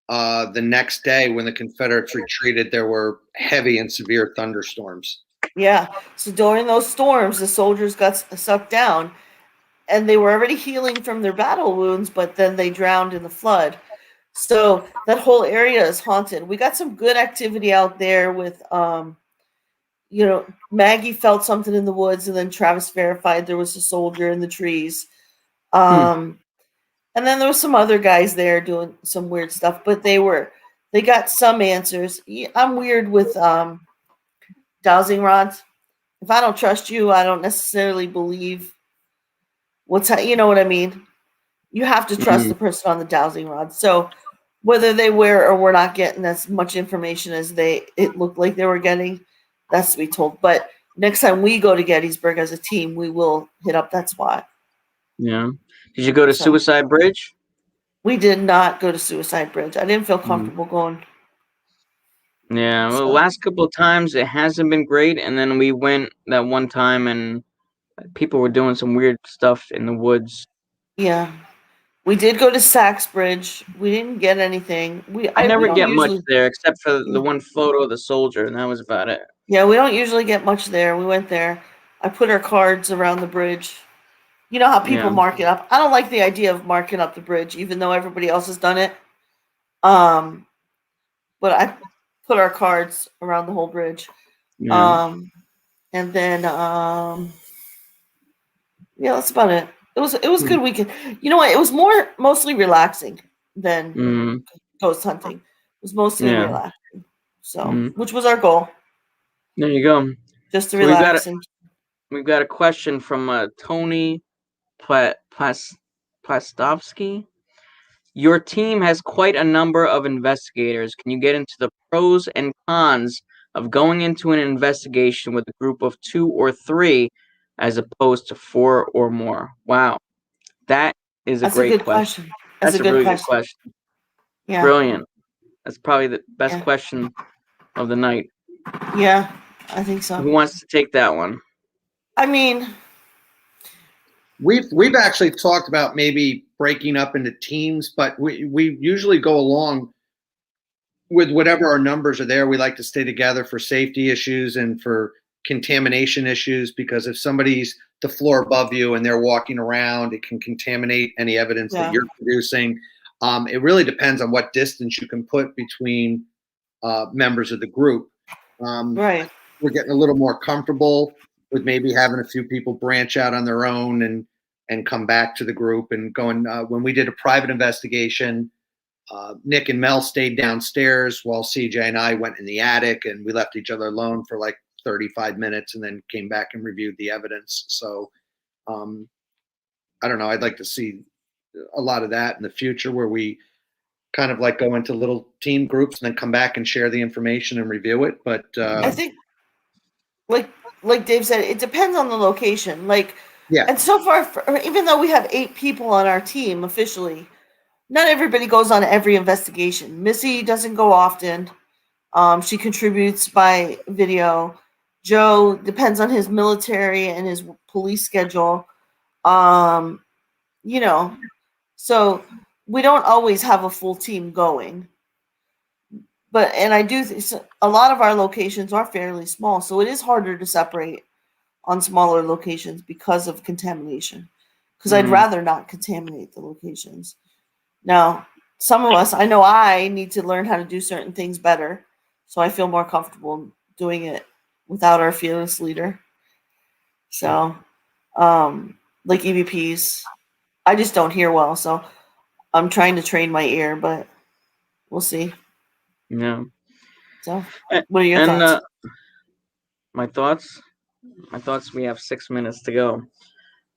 C: the next day when the Confederates retreated, there were heavy and severe thunderstorms.
K: Yeah. So during those storms, the soldiers got sucked down, and they were already healing from their battle wounds, but then they drowned in the flood. So that whole area is haunted. We got some good activity out there with Maggie felt something in the woods, and then Travis verified there was a soldier in the trees. And then there was some other guys there doing some weird stuff, but they got some answers. I'm weird with dowsing rods. If I don't trust you, I don't necessarily believe you know what I mean? You have to trust the person on the dowsing rod. So whether they were or were not getting as much information as it looked like they were getting, that's to be told. But next time we go to Gettysburg as a team, we will hit up that spot.
A: Yeah. Did you go to
K: So-
A: Suicide Bridge?
K: We did not go to Suicide Bridge. I didn't feel comfortable going.
A: Yeah. Well, the
K: So-
A: last couple of times it hasn't been great, and then we went that one time and people were doing some weird stuff in the woods.
K: Yeah. We did go to Sachs Bridge. We didn't get anything. We
A: never
K: don't
A: get much
K: usually,
A: there except for the one photo of the soldier, and that was about it.
K: Yeah, we don't usually get much there. We went there. I put our cards around the bridge. You know how people
A: Yeah.
K: mark it up. I don't like the idea of marking up the bridge, even though everybody else has done it. But I put our cards around the whole bridge.
A: Yeah.
K: And then yeah, that's about it. It was a good weekend. You know what? It was mostly relaxing than ghost hunting. It was mostly
A: Yeah.
K: relaxing. So, which was our goal,
A: There you go.
K: just to
A: So
K: relax.
A: we've got a question from Tony Plastovsky. Your team has quite a number of investigators. Can you get into the pros and cons of going into an investigation with a group of 2 or 3 as opposed to 4 or more? Wow. That is a
K: That's
A: great
K: a good
A: question.
K: question.
A: That's a really good question.
K: Yeah.
A: Brilliant. That's probably the best
K: Yeah.
A: question of the night.
K: Yeah, I think so.
A: Who wants to take that one?
K: I mean,
C: we've actually talked about maybe breaking up into teams, but we usually go along with whatever our numbers are there. We like to stay together for safety issues and for contamination issues, because if somebody's the floor above you and they're walking around, it can contaminate any evidence that you're producing. It really depends on what distance you can put between members of the group.
K: Right.
C: We're getting a little more comfortable with maybe having a few people branch out on their own and come back to the group and going. When we did a private investigation, Nick and Mel stayed downstairs while CJ and I went in the attic, and we left each other alone for like 35 minutes and then came back and reviewed the evidence. So I don't know. I'd like to see a lot of that in the future, where we kind of like go into little team groups and then come back and share the information and review it. But
K: I think, like Dave said, it depends on the location.
C: Yeah.
K: And so far, even though we have 8 people on our team officially, not everybody goes on every investigation. Missy doesn't go often. She contributes by video. Joe depends on his military and his police schedule. You know, so we don't always have a full team going. And I do a lot of our locations are fairly small, so it is harder to separate on smaller locations because of contamination. Because I'd rather not contaminate the locations. Now, some of us, I know I need to learn how to do certain things better, so I feel more comfortable doing it without our fearless leader. So, like EVPs, I just don't hear well, so I'm trying to train my ear, but we'll see.
A: Yeah.
K: So, what are your thoughts?
A: My thoughts? My thoughts, we have 6 minutes to go.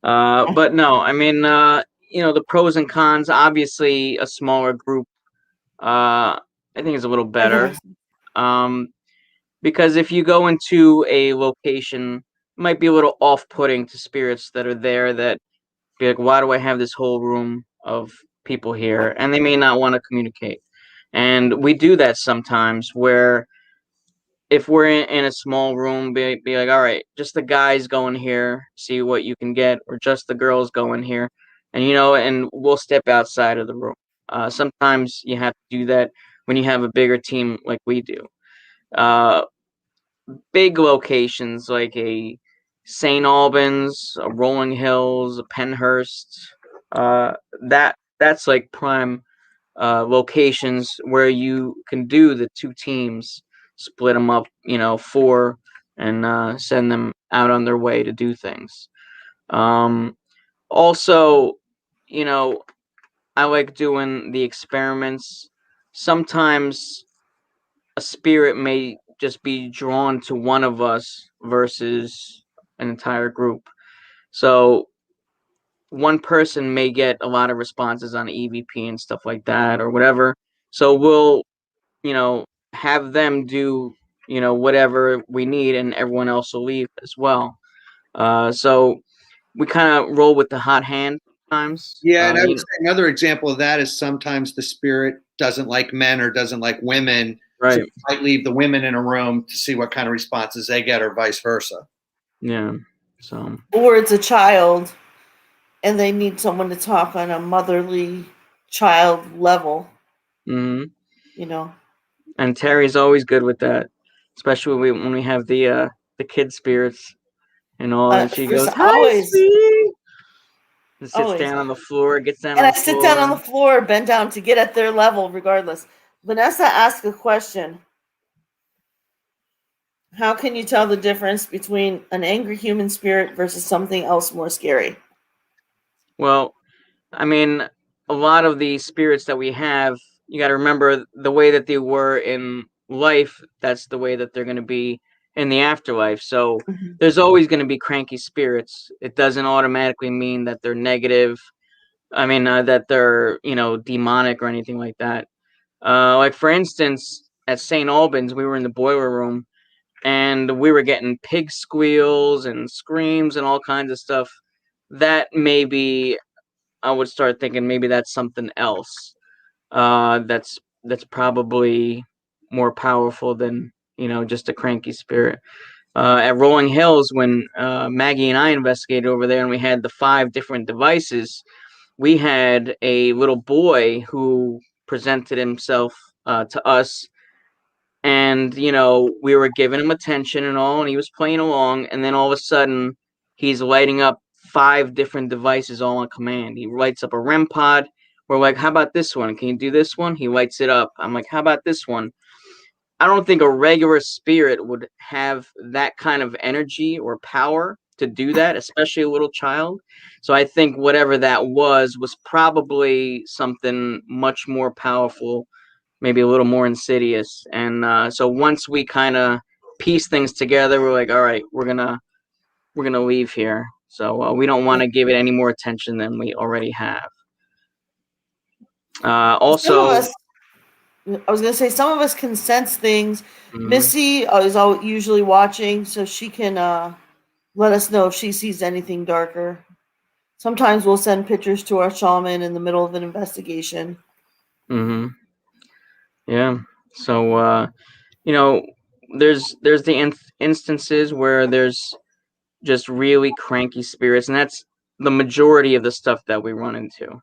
A: But no, I mean, the pros and cons, obviously a smaller group, I think is a little better. Because if you go into a location, it might be a little off-putting to spirits that are there, that be like, why do I have this whole room of people here? And they may not want to communicate. And we do that sometimes, where if we're in a small room, be like, all right, just the guys go in here, see what you can get, or just the girls go in here, and we'll step outside of the room. Sometimes you have to do that when you have a bigger team like we do. Big locations like a St. Albans, a Rolling Hills, a Penhurst, that's like prime locations where you can do the 2 teams, split them up, 4, and send them out on their way to do things. Also, I like doing the experiments. Sometimes a spirit may just be drawn to one of us versus an entire group. So one person may get a lot of responses on EVP and stuff like that or whatever. So we'll, have them do whatever we need, and everyone else will leave as well. So we kind of roll with the hot hand times.
C: Yeah, and I would say another example of that is sometimes the spirit doesn't like men or doesn't like women, so
A: Right.
C: you might leave the women in a room to see what kind of responses they get, or vice versa.
A: Yeah. So.
K: Or it's a child, and they need someone to talk on a motherly child level.
A: Hmm.
K: You know.
A: And Terry's always good with that, especially when we have the kid spirits and all, and she goes, "Hi,
K: Always.
A: sweetie." And sits
K: Always.
A: down on the floor, gets down
K: And
A: on
K: I
A: the
K: sit down on the
A: floor.
K: floor, bend down to get at their level, regardless. Vanessa asked a question. How can you tell the difference between an angry human spirit versus something else more scary?
A: Well, I mean, a lot of the spirits that we have, you got to remember the way that they were in life, that's the way that they're going to be in the afterlife. So there's always going to be cranky spirits. It doesn't automatically mean that they're negative. I mean, that they're, demonic or anything like that. Like, for instance, at St. Albans, we were in the boiler room and we were getting pig squeals and screams and all kinds of stuff. That maybe I would start thinking maybe that's something else. That's probably more powerful than just a cranky spirit. At Rolling Hills, when Maggie and I investigated over there, and we had the 5 different devices, we had a little boy who presented himself to us, and we were giving him attention and all, and he was playing along, and then all of a sudden he's lighting up 5 different devices all on command. He lights up a REM pod. We're like, how about this one? Can you do this one? He lights it up. I'm like, how about this one? I don't think a regular spirit would have that kind of energy or power to do that, especially a little child. So I think whatever that was probably something much more powerful, maybe a little more insidious. And so once we kind of piece things together, we're like, all right, we're gonna leave here. So we don't want to give it any more attention than we already have. Also,
K: I was going to say, some of us can sense things.
A: Mhm.
K: Missy is usually watching, so she can let us know if she sees anything darker. Sometimes we'll send pictures to our shaman in the middle of an investigation.
A: Mm-hmm. Yeah. So, there's the instances where there's just really cranky spirits, and that's the majority of the stuff that we run into.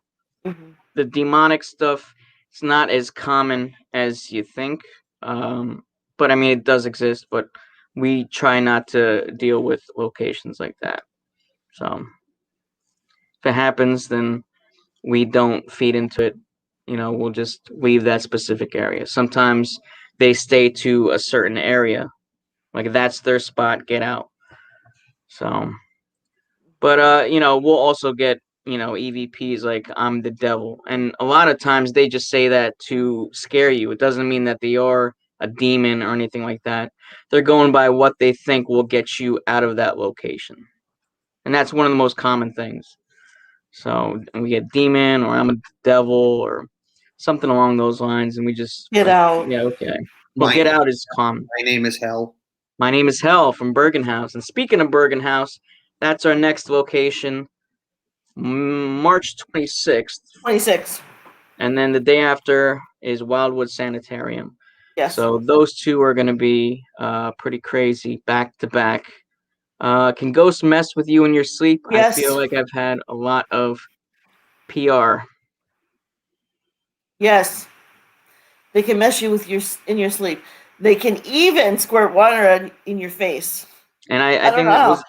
A: The demonic stuff, it's not as common as you think, but I mean, it does exist, but we try not to deal with locations like that. So if it happens, then we don't feed into it. We'll just leave that specific area. Sometimes they stay to a certain area, like that's their spot, get out. So, but we'll also get EVPs like I'm the devil, and a lot of times they just say that to scare you. It doesn't mean that they are a demon or anything like that. They're going by what they think will get you out of that location, and that's one of the most common things. So we get demon, or I'm a devil, or something along those lines, and we just
K: Get out.
A: Yeah, okay. Well, get out is common.
C: My name is Hell.
A: My name is Hell from Bergen House. And speaking of Bergen House, that's our next location, March 26th.
K: 26th.
A: And then the day after is Wildwood Sanitarium.
K: Yes.
A: So those two are going to be pretty crazy back to back. Can ghosts mess with you in your sleep?
K: Yes.
A: I feel like I've had a lot of PR.
K: Yes. They can mess you with in your sleep. They can even squirt water in your face.
A: And I think that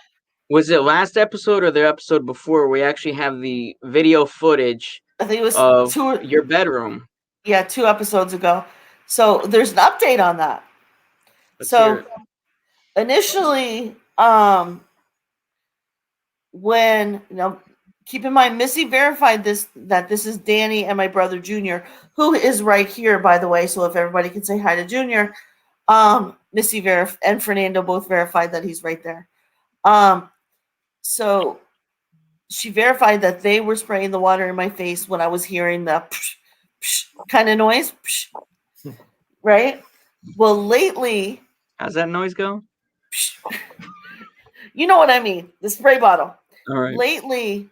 A: was it last episode or the episode before, we actually have the video footage
K: I think it was
A: of your bedroom.
K: Yeah, 2 episodes ago. So there's an update on that. So initially, when keep in mind, Missy verified that this is Danny and my brother Junior, who is right here, by the way. So if everybody can say hi to Junior, Missy and Fernando both verified that he's right there. So she verified that they were spraying the water in my face when I was hearing the psh, psh kind of noise, psh, right? Well, lately,
A: How's that noise go?
K: You know what I mean? The spray bottle.
A: All right.
K: Lately,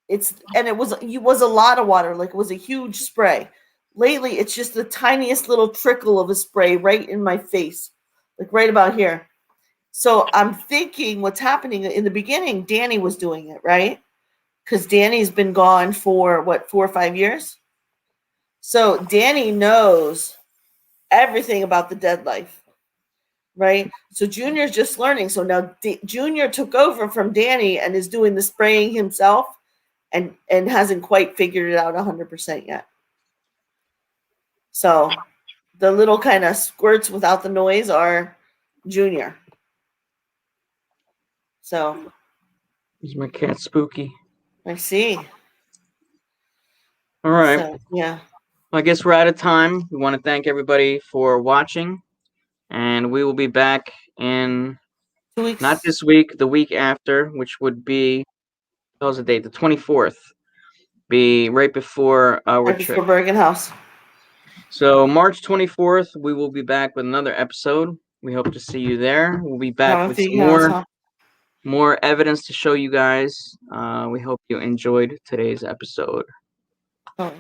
K: it was a lot of water, like it was a huge spray. Lately, it's just the tiniest little trickle of a spray right in my face, like right about here. So I'm thinking what's happening in the beginning, Danny was doing it, right? Because Danny's been gone for what, 4 or 5 years? So Danny knows everything about the dead life, right? So Junior's just learning. So now Junior took over from Danny and is doing the spraying himself and hasn't quite figured it out 100% yet. So the little kind of squirts without the noise are Junior. So
A: Is my cat spooky?
K: I see.
A: All right.
K: So, yeah.
A: Well, I guess we're out of time. We want to thank everybody for watching, and we will be back in
K: 2 weeks.
A: not this week, the week after, which would be, what was the date? The 24th. Be right before our
K: Right
A: trip.
K: before Bergen House.
A: So March 24th, we will be back with another episode. We hope to see you there. We'll be back with some more evidence to show you guys. We hope you enjoyed today's episode.
K: Oh.